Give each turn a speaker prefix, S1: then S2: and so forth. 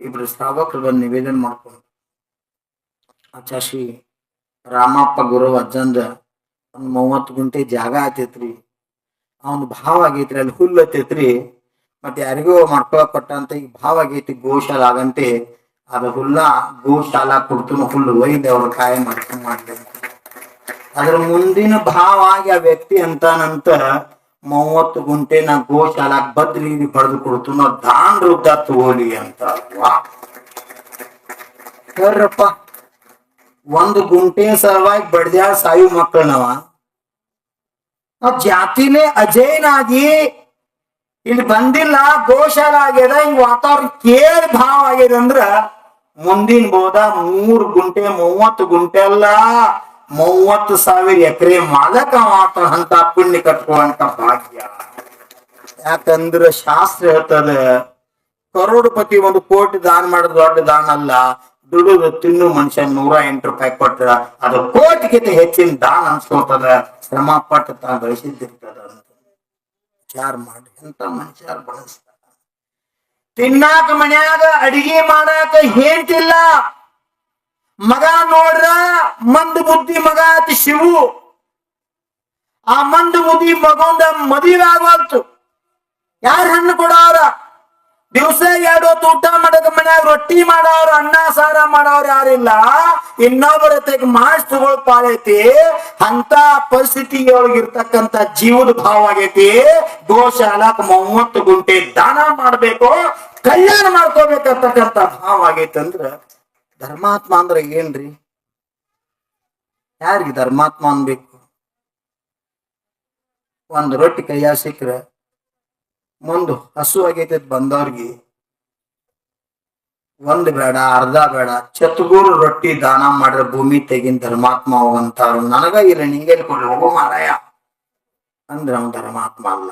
S1: ಇಬ್ರು ಶ್ರಾವಕರು ಬಂದು ನಿವೇದನೆ ಮಾಡ್ಕೊಂಡು ಆಚಾಶಿ ರಾಮಪ್ಪ ಗುರು ಅಜ್ಜಂದ ಒಂದ್ 30 ಗುಂಟೆ ಜಾಗ ಆತೈತ್ರಿ, ಅವನ್ ಭಾವ ಆಗೈತ್ರಿ, ಅಲ್ಲಿ ಹುಲ್ಲು ಹತ್ತೈತ್ರಿ, ಮತ್ತೆ ಯಾರಿಗೋ ಮಾಡ್ಕೊಳಕ್ ಕೊಟ್ಟಂತ ಈಗ ಭಾವ ಆಗೈತಿ ಗೋಶಾಲ ಆಗಂತೆ, ಅದ ಹುಲ್ಲ ಗೋಶಾಲ ಕೊಡ್ತು ಹುಲ್ಲು ಒಯ್ದು ಅವ್ರ ಕಾಯ ಮಾಡ್ಕೊಂಡ್ ಮಾಡ್ತೇನೆ. ಅದ್ರ ಮುಂದಿನ ಭಾವ ಆಗಿ ಆ ವ್ಯಕ್ತಿ ಅಂತಾನಂತ 30 ಗುಂಟೆ ನಾ ಗೋಶಾಲಾಕ್ ಬದ್ರಿ ಬಡ್ದು ಕೊಡ್ತು ನಾವು ದಾನ್ ರೂಪ ತಗೋಲಿ ಅಂತ. ಹೇಳ್ರಪ್ಪ, 1 ಗುಂಟೆ ಸಲುವಾಗಿ ಬಡ್ದ್ಯಾ ಸಾಯು ಮಕ್ಕಳನವ ಜಾತಿನೇ ಅಜೇನಾಗಿ ಇಲ್ಲಿ ಬಂದಿಲ್ಲ, ಗೋಶಾಲ ಆಗ್ಯದ, ಈ ವಾತಾವರಣ ಕೇಳಿ ಭಾವ ಆಗ್ಯದ ಅಂದ್ರ ಮುಂದಿನ ಬೋದ 3 ಗುಂಟೆ 30 ಗುಂಟೆ ಅಲ್ಲ 30,000 ಎಕರೆ ಮಾಲಕ ಅಂತ ಪುಣ್ಯ ಕಟ್ಕೊಳ್ಳುವಂತ ಭಾಗ್ಯ. ಯಾಕಂದ್ರ ಶಾಸ್ತ್ರ ಹೇಳ್ತದ, ಕರೋಡಪತಿ 1 ಕೋಟಿ ದಾನ ಮಾಡೋದು ದೊಡ್ಡ ದಾನ ಅಲ್ಲ, ದುಡಿದು ತಿನ್ನು ಮನುಷ್ಯ 108 ರೂಪಾಯಿ ಕೊಟ್ರ ಅದು ಕೋಟಿಗಿಂತ ಹೆಚ್ಚಿನ ದಾನ ಅನ್ಸ್ಕೊತದ, ಶ್ರಮ ಪಟ್ಟ ತಾ ಗಳಿಸಿದ್ದಿರ್ತದ ಅಂತ ವಿಚಾರ ಮಾಡಿ. ಎಂತ ಮನುಷ್ಯರು ಬಳಸ್ತಾರ. ತಿನ್ನಾಕ ಮನ್ಯಾಗ ಅಡಿಗೆ ಮಾಡಾಕ ಹೇಳ್ತಿಲ್ಲ, ಮಗ ನೋಡ್ರ ಮಂದ ಬುದ್ಧಿ ಮಗ ಅತಿ ಶಿವು, ಆ ಮಂದ ಬುದ್ಧಿ ಮಗೊಂದ ಮದುವೆ ಆಗವಲ್ತು, ಯಾರು ಹಣ್ಣು ಕೊಡವ್ರ, ದಿವಸ 2 ಹೊತ್ತು ಊಟ ಮಾಡಕ ಮನ್ಯಾಗ ರೊಟ್ಟಿ ಮಾಡವ್ರ, ಅನ್ನ ಸಾರ ಮಾಡವ್ರ ಯಾರಿಲ್ಲ, ಇನ್ನೊಬ್ಬರ ತೆಗೆ ಮಾಡಿಸ್ ತಗೊಳ್ ಪಾಲೈತಿ. ಅಂತ ಪರಿಸ್ಥಿತಿಯೊಳಗಿರ್ತಕ್ಕಂಥ ಜೀವದ ಭಾವ ಆಗೈತಿ. ಗೋಶಾಲಾಕ್ 30 ಗುಂಟೆ ದಾನ ಮಾಡ್ಬೇಕು, ಕಲ್ಯಾಣ ಮಾಡ್ಕೋಬೇಕಂತಕ್ಕಂಥ ಭಾವ ಆಗೈತಿ. ಅಂದ್ರ ಧರ್ಮಾತ್ಮ ಅಂದ್ರ ಏನ್ರಿ? ಯಾರಿಗೆ ಧರ್ಮಾತ್ಮ ಅನ್ಬೇಕು? 1 ರೊಟ್ಟಿ ಕೈಯಾಗ ಸಿಕ್ಕ್ರ ಮುಂದು ಹಸು ಆಗೈತೆ ಬಂದವ್ರಿಗೆ 1 ಬೇಡ, ಅರ್ಧ ಬೇಡ, ಚತ್ಗೂರು ರೊಟ್ಟಿ ದಾನ ಮಾಡ್ರ ಭೂಮಿ ತೆಗಿನ್ ಧರ್ಮಾತ್ಮ ಹೋಗಂತಾರು. ನನಗ ಇಲ್ಲ ನಿಂಗೆಲ್ಲಿ ಕೊಡ್ಲಿ ಹೋಗೋ ಮಾರಾಯ ಅಂದ್ರ ಅವ್ನ ಧರ್ಮಾತ್ಮ ಅಲ್ಲ.